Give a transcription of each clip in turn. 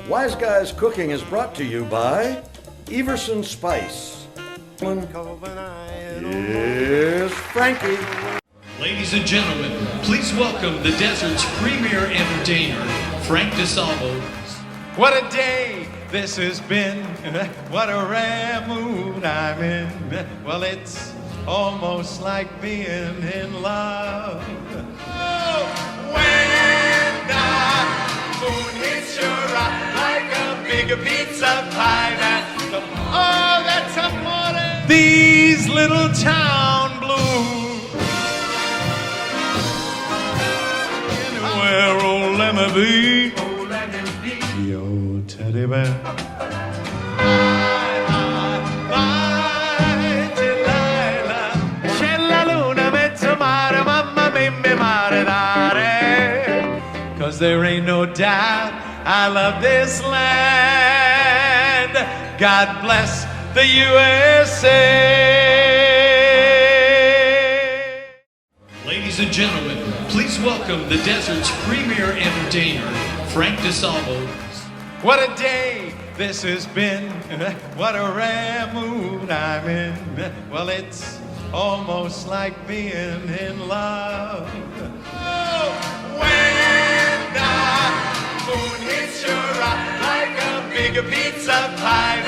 Wise Guys Cooking is brought to you by Everson Spice. Here's Frankie. Ladies and gentlemen, please welcome the desert's premier entertainer, Frank DeSalvo. What a day this has been. What a rare mood I'm in. Well, it's almost like being in love. Oh, when the moon hits your eye like a big pizza pie. That's amore. These little town blues. Anywhere, oh, let me be. Yo, teddy bear. Cause there ain't no doubt I love this land. God bless the USA. Ladies and gentlemen, please welcome the desert's premier entertainer, Frank DeSalvo. What a day this has been. What a rare mood I'm in. Well, it's almost like being in love. Oh, when the moon hits your eye like a big pizza pie.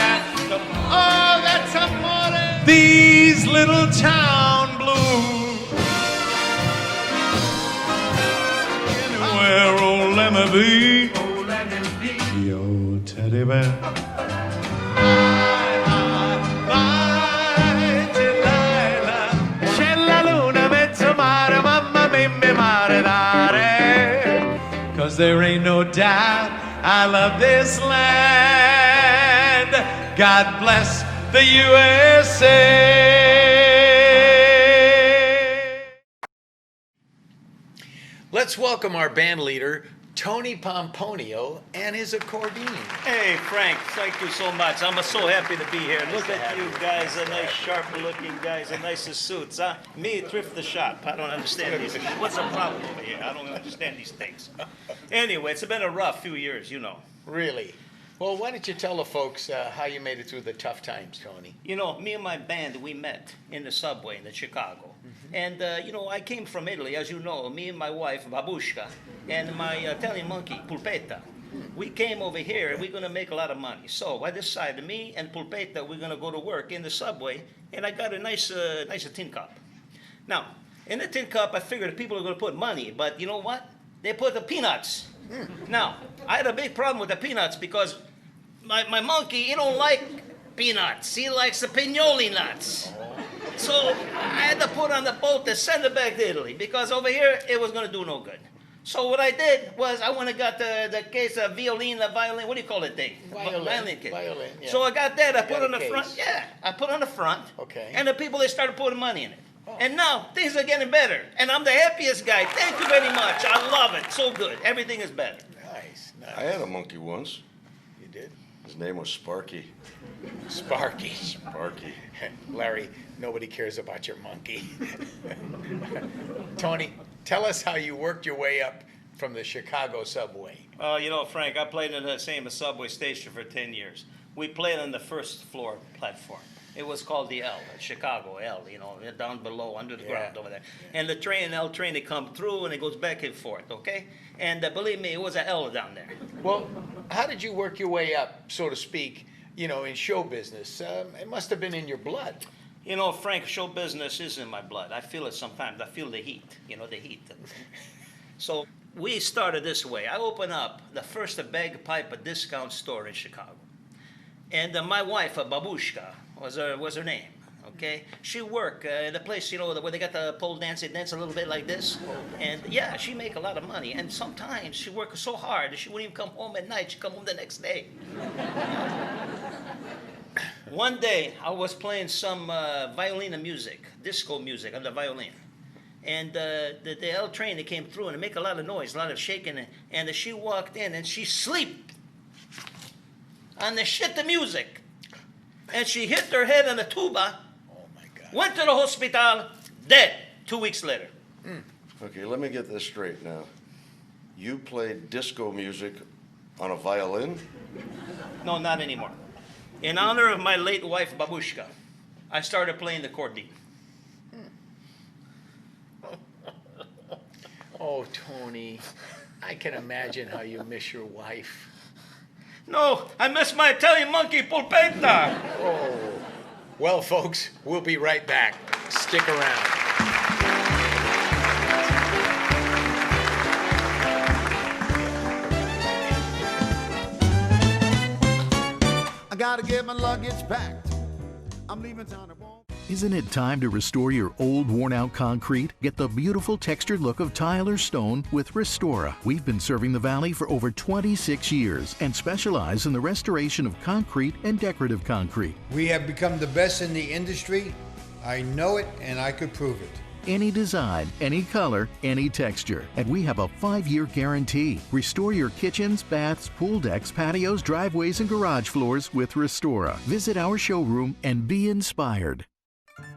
That's amore. These little town blues. Anywhere, oh, let me be. Yo, teddy bear. Cause there ain't no doubt I love this land. God bless the USA. Let's welcome our band leader, Tony Pomponio, and his accordion. Hey, Frank, thank you so much. I'm so happy to be here. Look at you guys, a nice, sharp-looking guys, the nicest suits, huh? Me, thrift the shop. I don't understand these. What's the problem over here? I don't understand these things. Anyway, it's been a rough few years, you know. Really? Well, why don't you tell the folks how you made it through the tough times, Tony? You know, me and my band, we met in the subway in Chicago. And, you know, I came from Italy, as you know, me and my wife, Babushka, and my Italian monkey, Pulpetta. We came over here, and we're going to make a lot of money. So I decided, me and Pulpetta, we're going to go to work in the subway, and I got a nice tin cup. Now, in the tin cup, I figured the people are going to put money, but you know what? They put the peanuts. Now, I had a big problem with the peanuts because my monkey, he don't like peanuts. He likes the pignoli nuts. So I had to put on the boat to send it back to Italy because over here it was going to do no good. So what I did was I went and got the case of violin, what do you call it thing? Violin case. Violin, yeah. So I got that, I put got on a the front. case. Yeah, I put on the front. Okay. And the people, they started putting money in it. Oh. And now things are getting better. And I'm the happiest guy. Thank you very much. I love it. So good. Everything is better. Nice. I had a monkey once. You did? His name was Sparky. Sparky. Sparky. Larry, nobody cares about your monkey. Tony, tell us how you worked your way up from the Chicago subway. You know, Frank, I played in the same subway station for 10 years. We played on the first floor platform. It was called the L, Chicago L, you know, down below, under the ground over there. And the train, L train, they come through and it goes back and forth, okay? And believe me, it was an L down there. Well, how did you work your way up, so to speak, you know, in show business? It must have been in your blood. You know, Frank, show business is in my blood. I feel it sometimes. I feel the heat, you know, the heat. So we started this way. I opened up the first bagpipe discount store in Chicago. And my wife, Babushka, was her name, okay? She worked in the place, you know, where they got the pole dance, they dance a little bit like this. And yeah, she make a lot of money. And sometimes she worked so hard that she wouldn't even come home at night. She'd come home the next day. One day, I was playing some violin music, disco music on the violin. And the L train, they came through and they make a lot of noise, a lot of shaking. And she walked in and she slept on the shit the music. And she hit her head on the tuba. Oh, my God. Went to the hospital, dead 2 weeks later. Okay, let me get this straight now. You played disco music On a violin? No, not anymore. In honor of my late wife, Babushka, I started playing the accordion. Oh, Tony, I can imagine how you miss your wife. No, I miss my Italian monkey, Pulpetta. Oh. Well, folks, we'll be right back. Stick around. I gotta get my luggage packed. I'm leaving town. Isn't it time to restore your old, worn-out concrete? Get the beautiful textured look of tile or stone with Restora. We've been serving the Valley for over 26 years and specialize in the restoration of concrete and decorative concrete. We have become the best in the industry. I know it, and I could prove it. Any design, any color, any texture. And we have a 5-year guarantee. Restore your kitchens, baths, pool decks, patios, driveways, and garage floors with Restora. Visit our showroom and be inspired.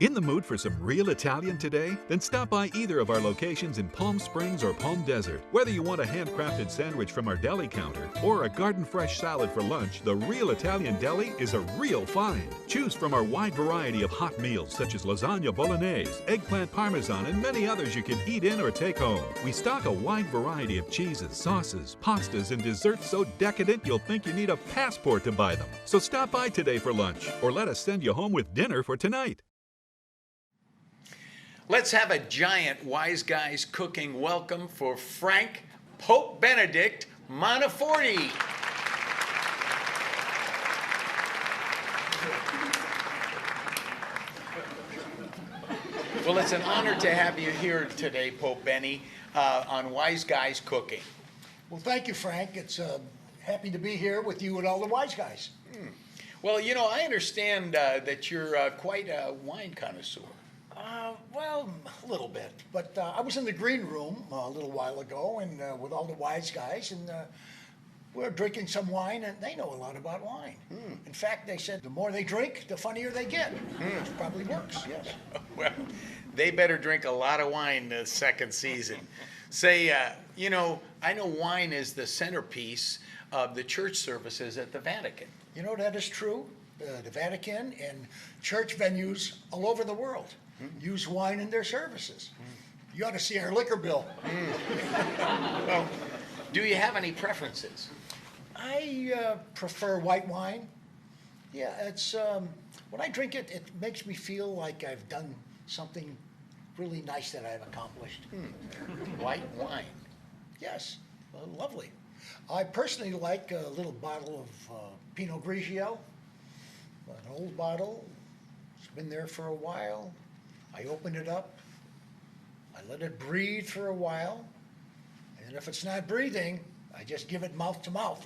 In the mood for some real Italian today? Then stop by either of our locations in Palm Springs or Palm Desert. Whether you want a handcrafted sandwich from our deli counter or a garden-fresh salad for lunch, the Real Italian Deli is a real find. Choose from our wide variety of hot meals such as lasagna bolognese, eggplant parmesan, and many others you can eat in or take home. We stock a wide variety of cheeses, sauces, pastas, and desserts so decadent you'll think you need a passport to buy them. So stop by today for lunch or let us send you home with dinner for tonight. Let's have a giant Wise Guys Cooking welcome for Frank Pope Benedict Monteforti. Well, it's an honor to have you here today, Pope Benny, on Wise Guys Cooking. Well, thank you, Frank. It's happy to be here with you and all the Wise Guys. Well, you know, I understand that you're quite a wine connoisseur. Well, a little bit. But I was in the green room a little while ago and with all the Wise Guys, and we're drinking some wine, and they know a lot about wine. In fact, they said the more they drink, the funnier they get. Which probably works, yes. Well, they better drink a lot of wine this second season. Say, you know, I know wine is the centerpiece of the church services at the Vatican. You know, that is true. The Vatican and church venues all over the world use wine in their services. You ought to see our liquor bill. Well, do you have any preferences? I prefer white wine. Yeah, it's when I drink it, it makes me feel like I've done something really nice that I've accomplished. White wine. Yes, lovely. I personally like a little bottle of Pinot Grigio, an old bottle. It's been there for a while. I open it up. I let it breathe for a while. And if it's not breathing, I just give it mouth to mouth.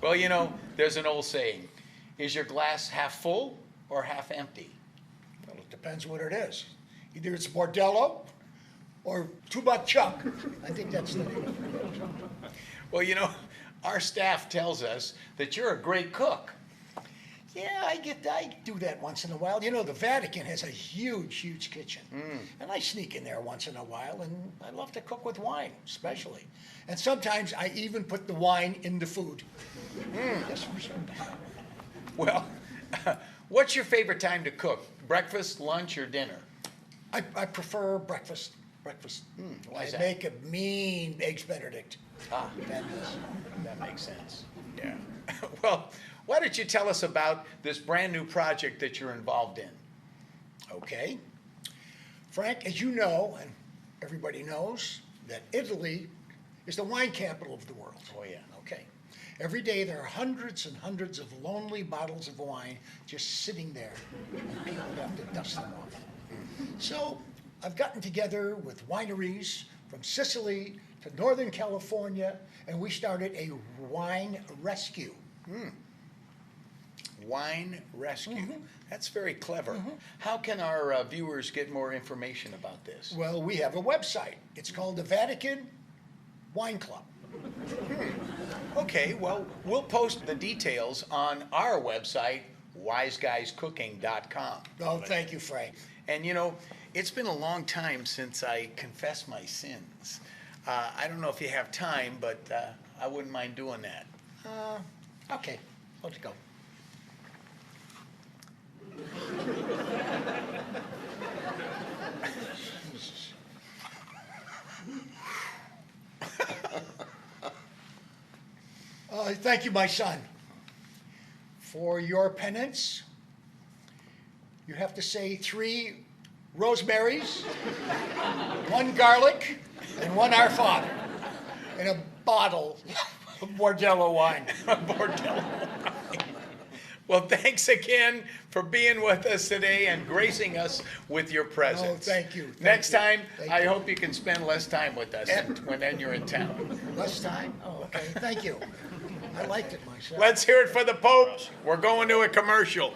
Well, you know, there's an old saying, is your glass half full or half empty? Well, it depends what it is. Either it's Bordello or Tubac Chuck. I think that's the name. Well, you know, our staff tells us that you're a great cook. Yeah, I do that once in a while. You know, the Vatican has a huge kitchen. And I sneak in there once in a while, and I love to cook with wine, especially. And sometimes I even put the wine in the food. Yes, for sure. Well, what's your favorite time to cook? Breakfast, lunch, or dinner? I prefer breakfast. Why is I that? make a mean Eggs Benedict. That makes sense. Yeah. Well, why don't you tell us about this brand new project that you're involved in? Okay. Frank, as you know, and everybody knows, that Italy is the wine capital of the world. Oh, yeah. Okay. Every day there are hundreds and hundreds of lonely bottles of wine just sitting there, and people have to dust them off. So I've gotten together with wineries from Sicily to Northern California, and we started a wine rescue. Wine rescue. That's very clever. How can our viewers get more information about this? Well, we have a website. It's called the Vatican Wine Club. Okay, well, we'll post the details on our website, wiseguyscooking.com. Oh, thank you, Frank. And you know, it's been a long time since I confessed my sins. I don't know if you have time, but I wouldn't mind doing that. Okay, let's go. Thank you, my son. For your penance, you have to say 3 rosemaries, 1 garlic, and 1 Our Father, and a bottle of Bordello wine. Bordello wine. Well, thanks again for being with us today and gracing us with your presence. Oh, thank you. Next time, Thank I you. hope you can spend less time with us when you're in town. Less time? Oh, okay. Thank you. I liked it myself. Let's hear it for the Pope. We're going to a commercial.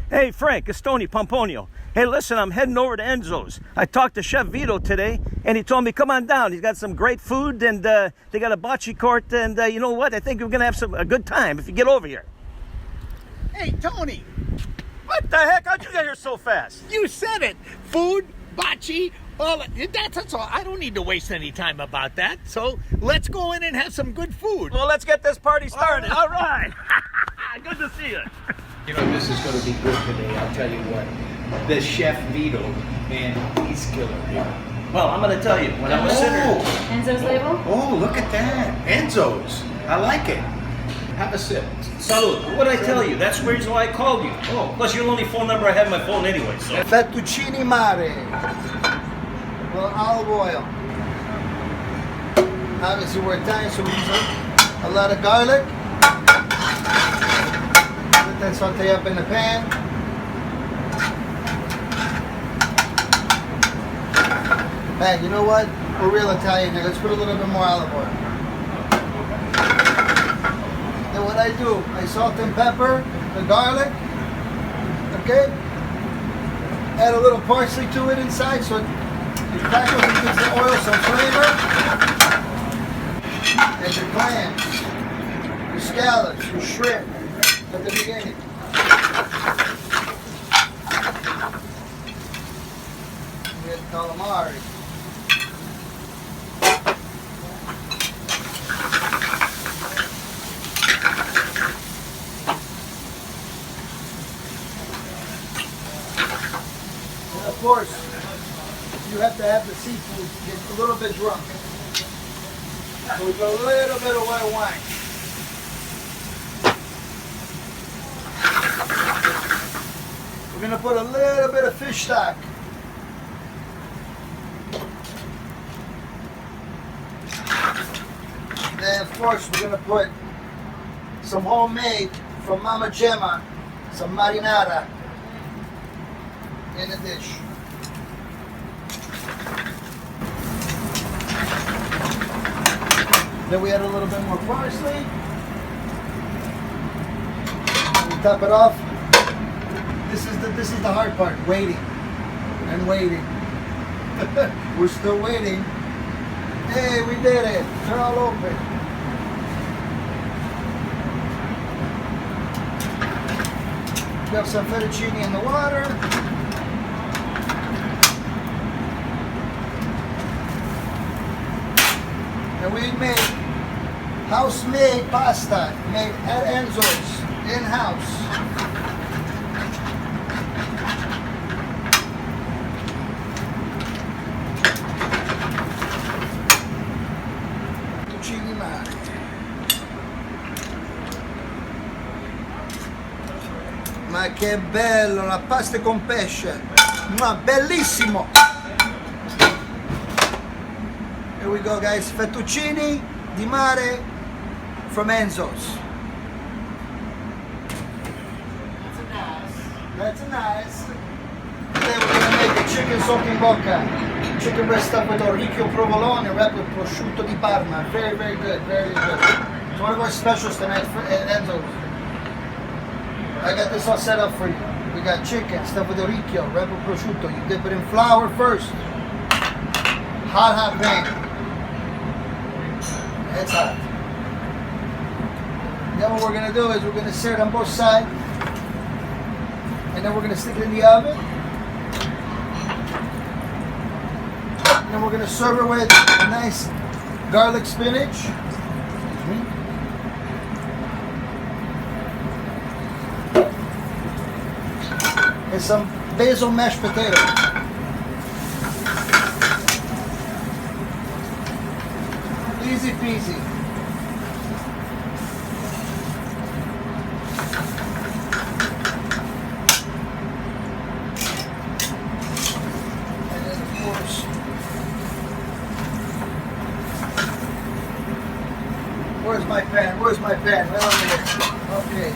Hey, Frank, it's Tony Pomponio. Hey, listen, I'm heading over to Enzo's. I talked to Chef Vito today, and he told me, come on down. He's got some great food, and they got a bocce court, and you know what? I think we're going to have a good time if you get over here. Hey, Tony, What the heck? How'd you get here so fast? you said it. Food, bocce, all that's all. I don't need to waste any time about that. So let's go in and have some good food. Well, let's get this party started. All right. Good to see you. You know, this is going to be good today, I'll tell you what. The Chef Vito, man, he's killer here. Well, I'm going to tell you, when I was sitting... Enzo's label? Oh, look at that. Enzo's. I like it. Have a sip. Salud. What'd I tell you? That's the reason why I called you. Oh, plus you're the only phone number I have on my phone anyway, so... Fettuccine mare. Well, olive oil. Obviously, we're Italian, so we use a lot of garlic. Let that saute up in the pan. Man, you know what? We're real Italian here. Let's put a little bit more olive oil. Then what I do, I salt and pepper the garlic. Okay? Add a little parsley to it inside so it crackles and gives the oil some flavor. And your clams, your scallops, your shrimp at the beginning. We had calamari. And of course, you have to have the seafood get a little bit drunk. So we put a little bit of white wine. We're going to put a little bit of fish stock. Then of course we're going to put some homemade from Mama Gemma, some marinara in the dish. Then we add a little bit more parsley. We top it off. This is the hard part, waiting and waiting. We're still waiting. Hey, we did it. They're all open. We have some fettuccine in the water. And we make house-made pasta made at Enzo's in-house. Fettuccine mare. Ma che bello, la pasta con pesce. Ma bellissimo. Here we go, guys. Fettuccine di mare from Enzo's. That's nice. Today we're gonna make a chicken saltimbocca. Chicken breast stuffed with orecchio provolone and wrapped with prosciutto di Parma. Very, very good. Very good. It's one of our specials tonight at Enzo's. I got this all set up for you. We got chicken stuffed with orecchio, wrapped with prosciutto. You dip it in flour first. Hot pan. It's hot. then what we're gonna do is we're gonna sear it on both sides, and then we're gonna stick it in the oven. And then we're gonna serve it with a nice garlic spinach. And some basil mashed potato. Easy peasy. And then of course, where's my pan? Where's my pan? Right over here. Okay.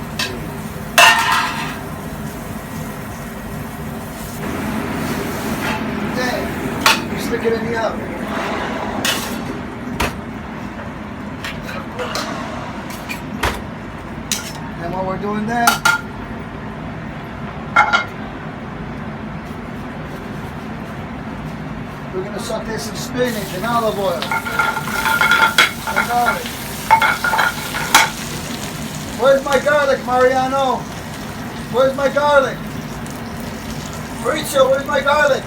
Stick it in the oven. And while we're doing that, we're going to saute some spinach and olive oil and garlic. Where's my garlic, Mariano? Where's my garlic? Maurizio, where's my garlic?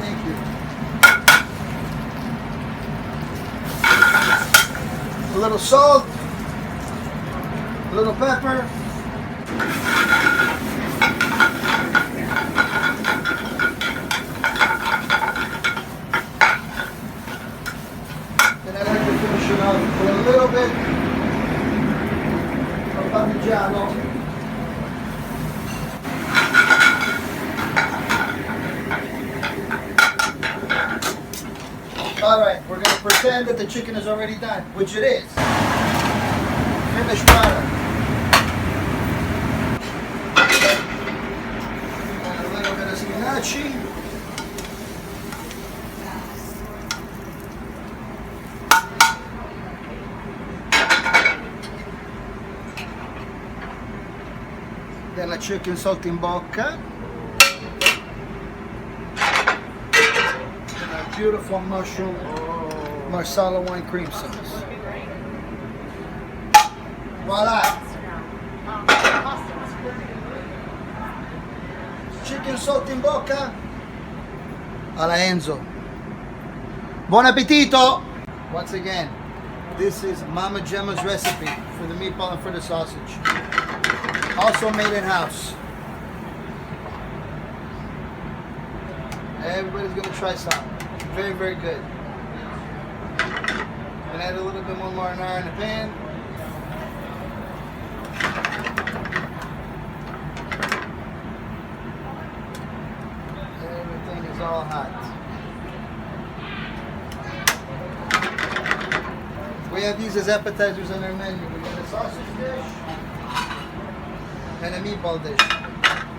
Thank you. A little salt, a little pepper. Then I like to finish it off with a little bit of Parmigiano. Alright, we're going to pretend that the chicken is already done, which it is. Finished product. And a little bit of spinach. Then a chicken saltimbocca. And a beautiful mushroom marsala wine cream sauce. Voila! Chicken saltimbocca alla Enzo. Buon appetito! Once again, this is Mama Gemma's recipe for the meatball and for the sausage. Also made in house. Everybody's gonna try some. Very, very good. And add a little bit more marinara in the pan. Everything is all hot. We have these as appetizers on our menu. We got a sausage dish and a meatball dish.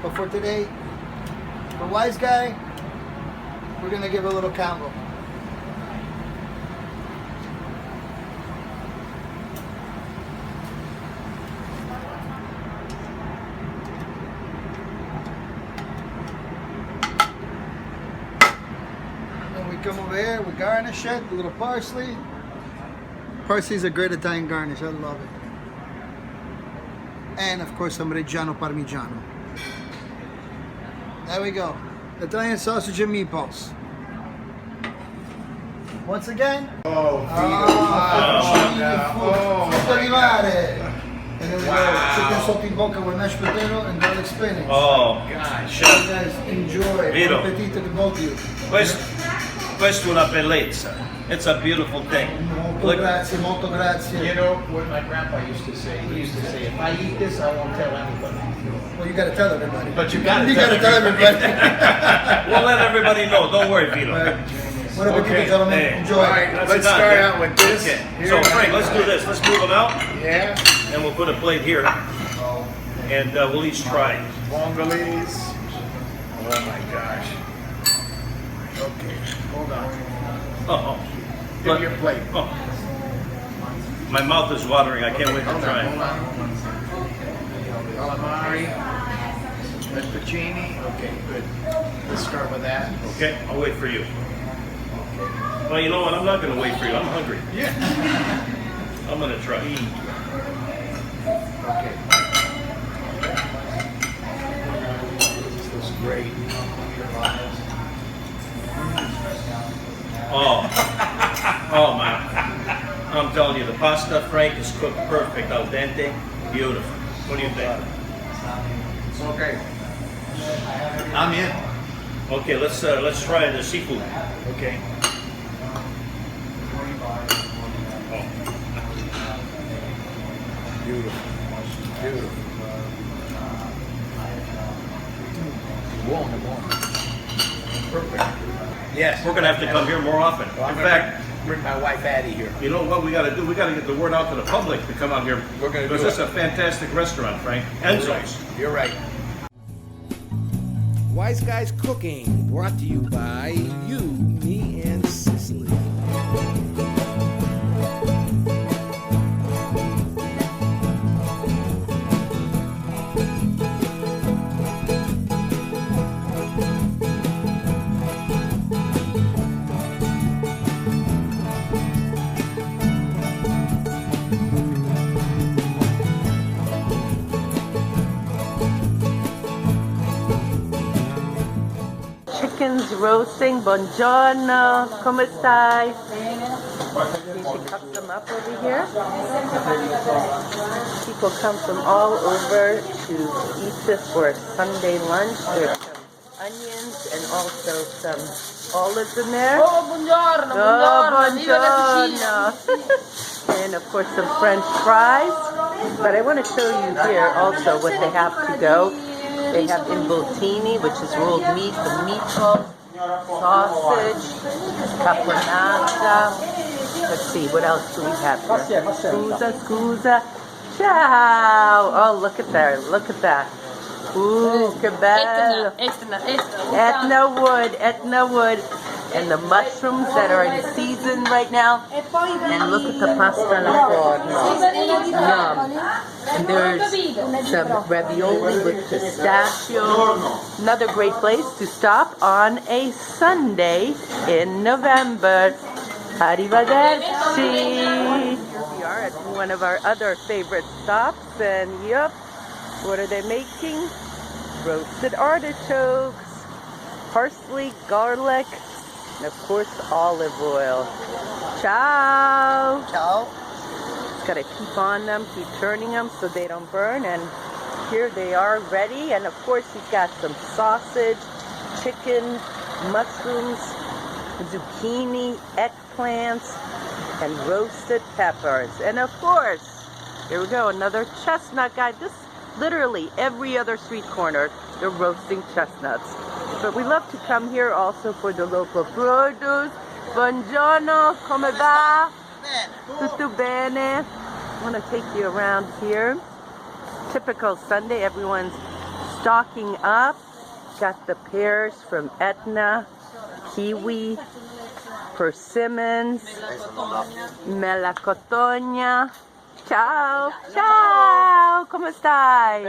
But for today, for Wise Guy, we're gonna give a little combo. Then we come over here, we garnish it, a little parsley. Parsley is a great Italian garnish, I love it. And of course some Reggiano Parmigiano. There we go. Italian sausage and meatballs. Once again. Frutta di mare. And then we go chicken saltimbocca with mashed potato and garlic spinach. Oh, gosh. So you guys enjoy. Vito. Buon appetito to both of you. Questa è una bellezza. It's a beautiful thing. Molto grazie, molto grazie. You know what my grandpa used to say? He used to say, if I eat this, I won't tell anybody. Well, you got to tell everybody. But you got to tell everybody. We'll let everybody know. Don't worry, Vito. Buon appetito, gentlemen. Enjoy. All right, let's start out with this. Okay. Here. So, Frank, let's do this. Let's move them out. Yeah. And we'll put a plate here. And we'll each try. Bongolese. Oh my gosh. Okay, hold on. Oh. Give me your plate. Oh. My mouth is watering. I can't wait to try it. Calamari. Fettuccine. Okay, good. Let's start with that. Okay, I'll wait for you. Well, you know what? I'm not going to wait for you. I'm hungry. Yeah. I'm going to try. Okay. This looks great. Oh man. I'm telling you, the pasta, Frank, is cooked perfect, al dente, beautiful. What do you think? It's okay. I'm in. Okay, let's try the seafood. Okay. Beautiful. Beautiful. Perfect. Yes. We're gonna have to come here more often. In fact, bring my wife Addie here. you know what we gotta do? We gotta get the word out to the public to come out here. We're gonna because do this is a fantastic restaurant, Frank. Enzo's. You're right. Wise Guys Cooking, brought to you by you, me, and Sicily. Chicken's roasting. Buongiorno. Come stai? Need to cut them up over here. People come from all over to eat this for a Sunday lunch. There's some onions and also some olives in there. Oh, buongiorno, buongiorno. And of course some French fries. But I want to show you here also what they have to go. They have involtini, which is rolled meat, the meatballs, sausage, caponata. Let's see, what else do we have here? Scusa. Ciao! Oh, look at that, look at that. Ooh, che bello. Etna wood. And the mushrooms that are in season right now. And look at the pasta alla forno. Yum. And there's some ravioli with pistachio. Another great place to stop on a Sunday in November. Arrivederci. Here we are at one of our other favorite stops. And yep, what are they making? Roasted artichokes, parsley, garlic, and of course olive oil. Ciao! Ciao. Just gotta keep on them, keep turning them so they don't burn. And here they are ready. And of course you've got some sausage, chicken, mushrooms, zucchini, eggplants, and roasted peppers. And of course, here we go, another chestnut guy. This literally every other street corner, they're roasting chestnuts. But we love to come here also for the local produce. Buongiorno, come va? Tutto bene? I want to take you around here. Typical Sunday, everyone's stocking up. Got the pears from Etna, kiwi, persimmons, melocotona. Ciao, ciao, come stai?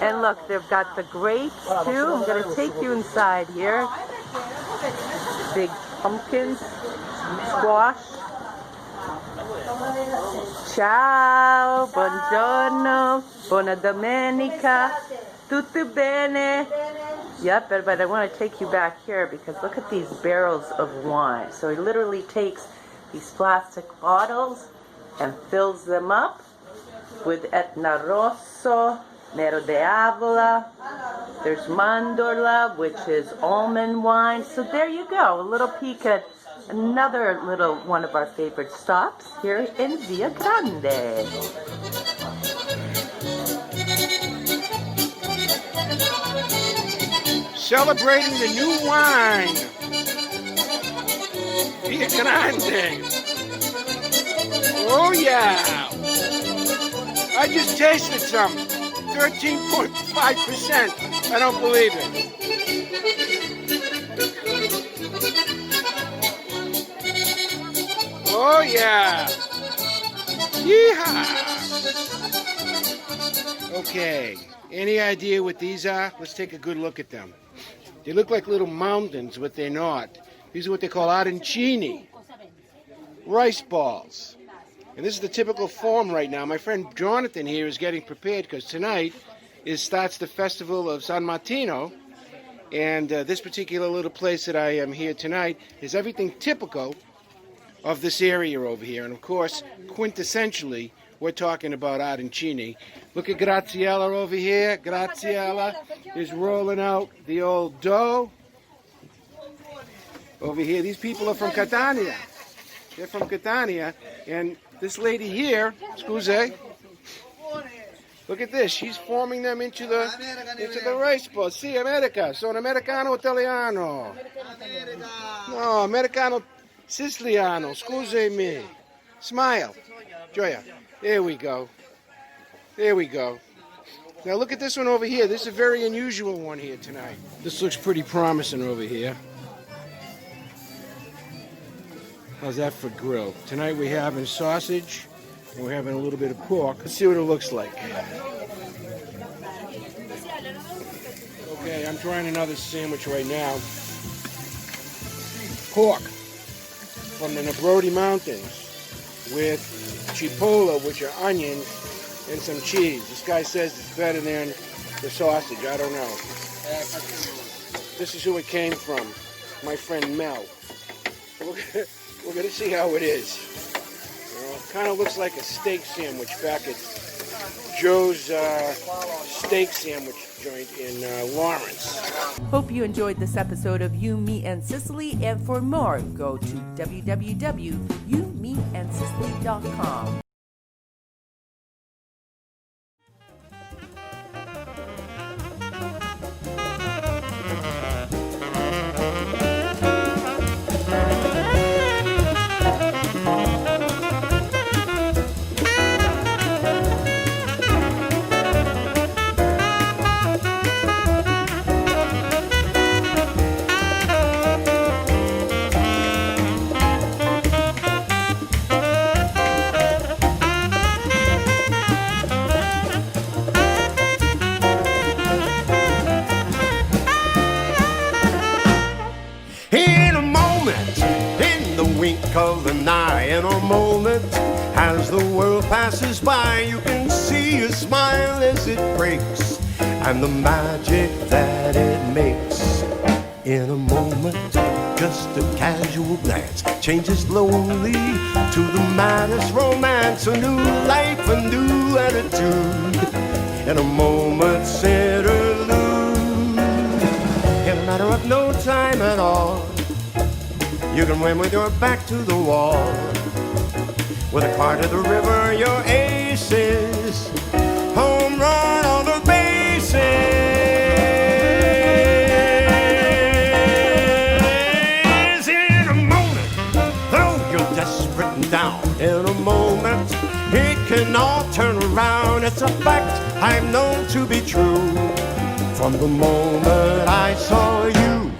And look, they've got the grapes too. I'm going to take you inside here. Big pumpkins, squash. Ciao, buongiorno, buona domenica, tutto bene? Yep, but I want to take you back here because look at these barrels of wine. So he literally takes these plastic bottles and fills them up with Etna Rosso, Nero d'Avola. There's Mandorla, which is almond wine. So there you go, a little peek at another little one of our favorite stops here in Via Grande. Celebrating the new wine, Via Grande. Oh yeah! I just tasted some. 13.5%. I don't believe it. Oh yeah! Yeehaw! Okay, Any idea what these are? Let's take a good look at them. They look like little mountains, but they're not. These are what they call arancini, rice balls. And this is the typical form right now. My friend Jonathan here is getting prepared because tonight starts the festival of San Martino. And this particular little place that I am here tonight is everything typical of this area over here. And of course, quintessentially, we're talking about arancini. Look at Graziella over here. Graziella is rolling out the old dough. Over here, these people are from Catania. They're from Catania. And this lady here, scusate, look at this. She's forming them into the rice balls. Sì, America. Sono americano italiano. No, americano siciliano. Scusami. Smile. Gioia. There we go. There we go. Now look at this one over here. This is a very unusual one here tonight. This looks pretty promising over here. How's that for grill? Tonight we're having sausage and we're having a little bit of pork. Let's see what it looks like. Okay, I'm trying another sandwich right now. Pork from the Nebrodi Mountains with chipotle, which are onions, and some cheese. This guy says it's better than the sausage. I don't know. This is who it came from, my friend Mel. We're going to see how it is. Kind of looks like a steak sandwich back at Joe's steak sandwich joint in Lawrence. Hope you enjoyed this episode of You, Me, and Sicily. And for more, go to www.youmeandsicily.com. Of an eye in a moment, as the world passes by, you can see a smile as it breaks, and the magic that it makes. In a moment, just a casual glance changes slowly to the maddest romance, a new life, a new attitude, in a moment's interlude. In a matter of no time at all, you can win with your back to the wall. With a car to the river, your aces. Home run on the bases. In a moment, though you're desperate and down, in a moment, it can all turn around. It's a fact I've known to be true from the moment I saw you.